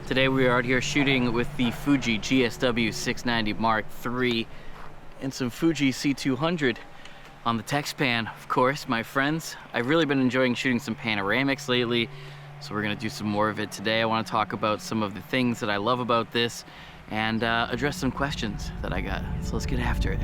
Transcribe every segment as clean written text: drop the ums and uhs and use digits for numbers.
Today we are out here shooting with the Fuji GSW 690 Mark III and some Fuji C200 on the TEX-PAN, of course, my friends. I've really been enjoying shooting some panoramics lately, so we're gonna do some more of it today. I wanna talk about some of the things that I love about this and address some questions that I got. So let's get after it.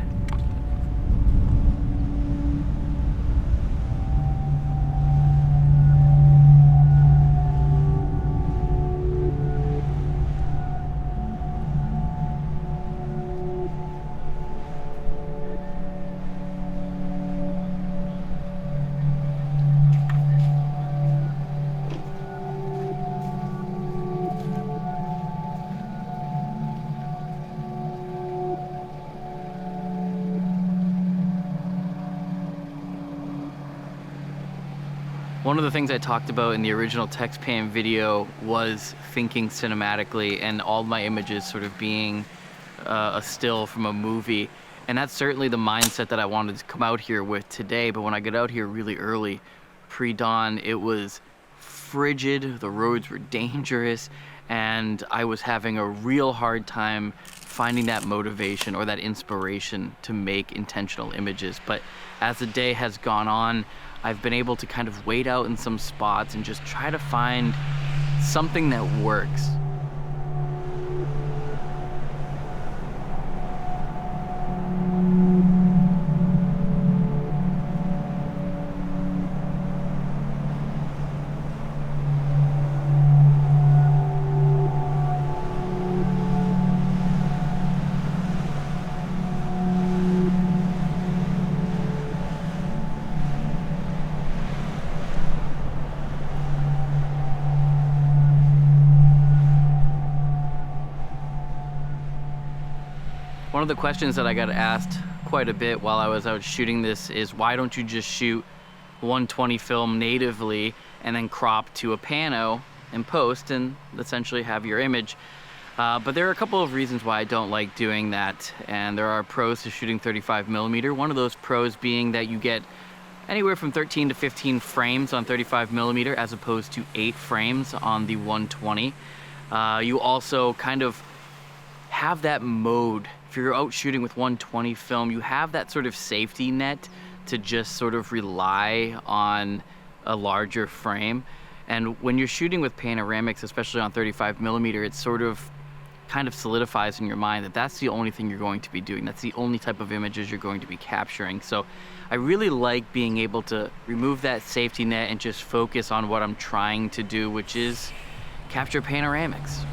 One of the things I talked about in the original TEX-PAN video was thinking cinematically and all my images sort of being a still from a movie. And that's certainly the mindset that I wanted to come out here with today. But when I got out here really early, pre-dawn, it was frigid, the roads were dangerous, and I was having a real hard time finding that motivation or that inspiration to make intentional images. But as the day has gone on, I've been able to kind of wait out in some spots and just try to find something that works. One of the questions that I got asked quite a bit while I was out shooting this is, why don't you just shoot 120 film natively and then crop to a pano and post and essentially have your image? But there are a couple of reasons why I don't like doing that, and there are pros to shooting 35mm. One of those pros being that you get anywhere from 13 to 15 frames on 35mm as opposed to 8 frames on the 120. You also kind of have that mode. If you're out shooting with 120 film, you have that sort of safety net to just sort of rely on a larger frame. And when you're shooting with panoramics, especially on 35mm, it sort of kind of solidifies in your mind that that's the only thing you're going to be doing. That's the only type of images you're going to be capturing. So I really like being able to remove that safety net and just focus on what I'm trying to do, which is capture panoramics.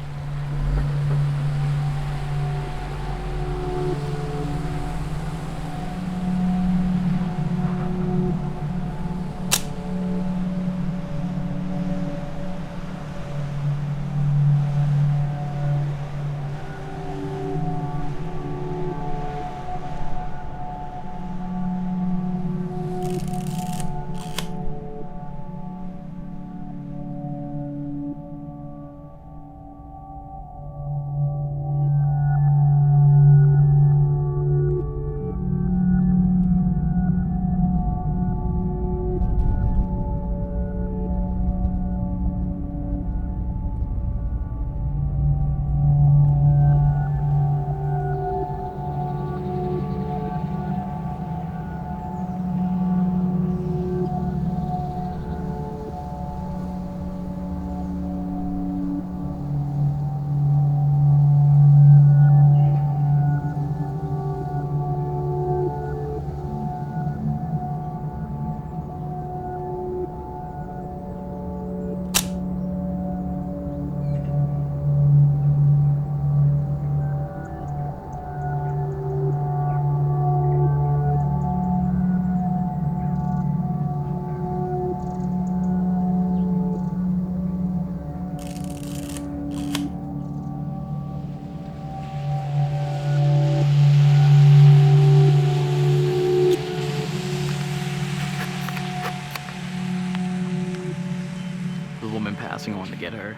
Passing on to get her.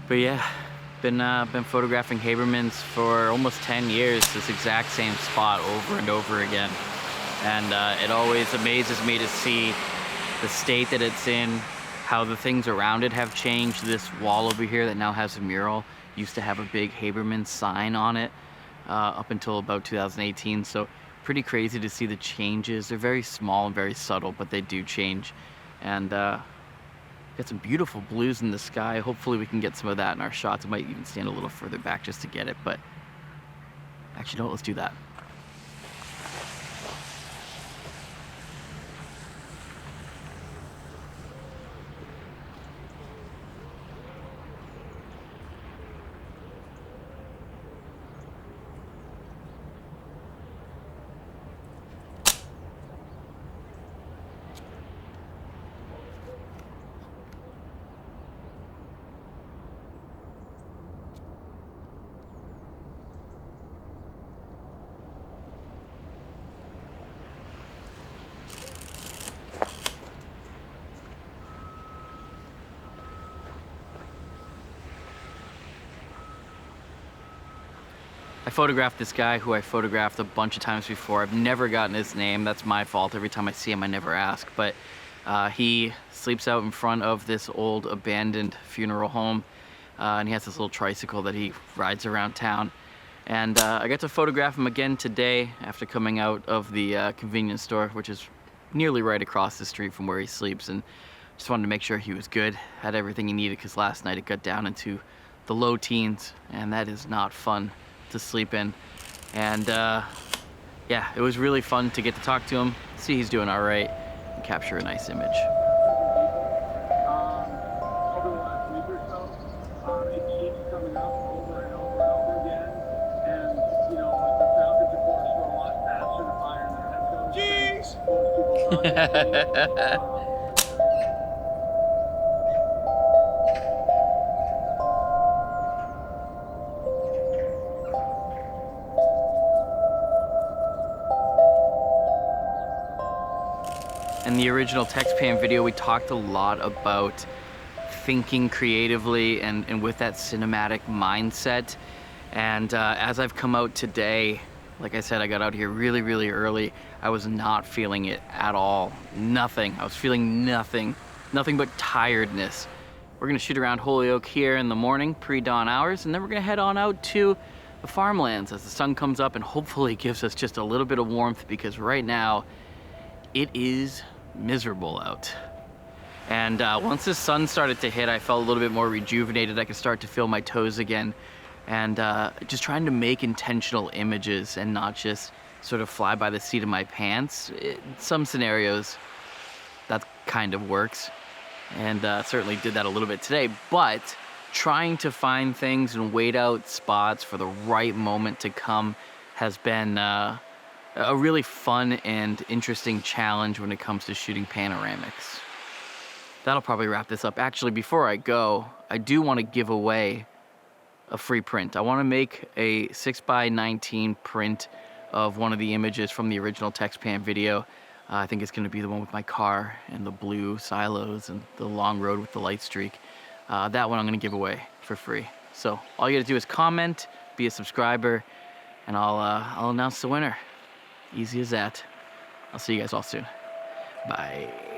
But yeah, been photographing Habermans for almost 10 years, this exact same spot over and over again. And it always amazes me to see the state that it's in, how the things around it have changed. This wall over here that now has a mural used to have a big Haberman sign on it up until about 2018. So pretty crazy to see the changes. They're very small and very subtle, but they do change. And got some beautiful blues in the sky. Hopefully we can get some of that in our shots. I might even stand a little further back just to get it, but actually no, let's do that. I photographed this guy who I photographed a bunch of times before. I've never gotten his name. That's my fault. Every time I see him, I never ask. But he sleeps out in front of this old abandoned funeral home. And he has this little tricycle that he rides around town. And I got to photograph him again today after coming out of the convenience store, which is nearly right across the street from where he sleeps. And just wanted to make sure he was good, had everything he needed, because last night it got down into the low teens, and that is not fun to sleep in. And yeah, it was really fun to get to talk to him, see he's doing all right, and capture a nice image. Over the last week or so, it keeps coming up over and over and over again. And, you know, the Falcons, of course, were a lot faster to fire in their head coach. Jeez! Most people In the original TEX-PAN video, we talked a lot about thinking creatively and with that cinematic mindset. And as I've come out today, like I said, I got out here really, really early. I was not feeling it at all. Nothing. I was feeling nothing but tiredness. We're gonna shoot around Holyoke here in the morning, pre-dawn hours, and then we're gonna head on out to the farmlands as the sun comes up and hopefully gives us just a little bit of warmth, because right now it is miserable out. And once the sun started to hit, I felt a little bit more rejuvenated. I could start to feel my toes again, and just trying to make intentional images and not just sort of fly by the seat of my pants. In some scenarios that kind of works, and certainly did that a little bit today, but trying to find things and wait out spots for the right moment to come has been a really fun and interesting challenge when it comes to shooting panoramics. That'll probably wrap this up. Actually, before I go, I do want to give away a free print. I want to make a 6x19 print of one of the images from the original TEX-PAN video. I think it's going to be the one with my car and the blue silos and the long road with the light streak. That one I'm going to give away for free. So all you got to do is comment, be a subscriber, and I'll announce the winner. Easy as that. I'll see you guys all soon. Bye.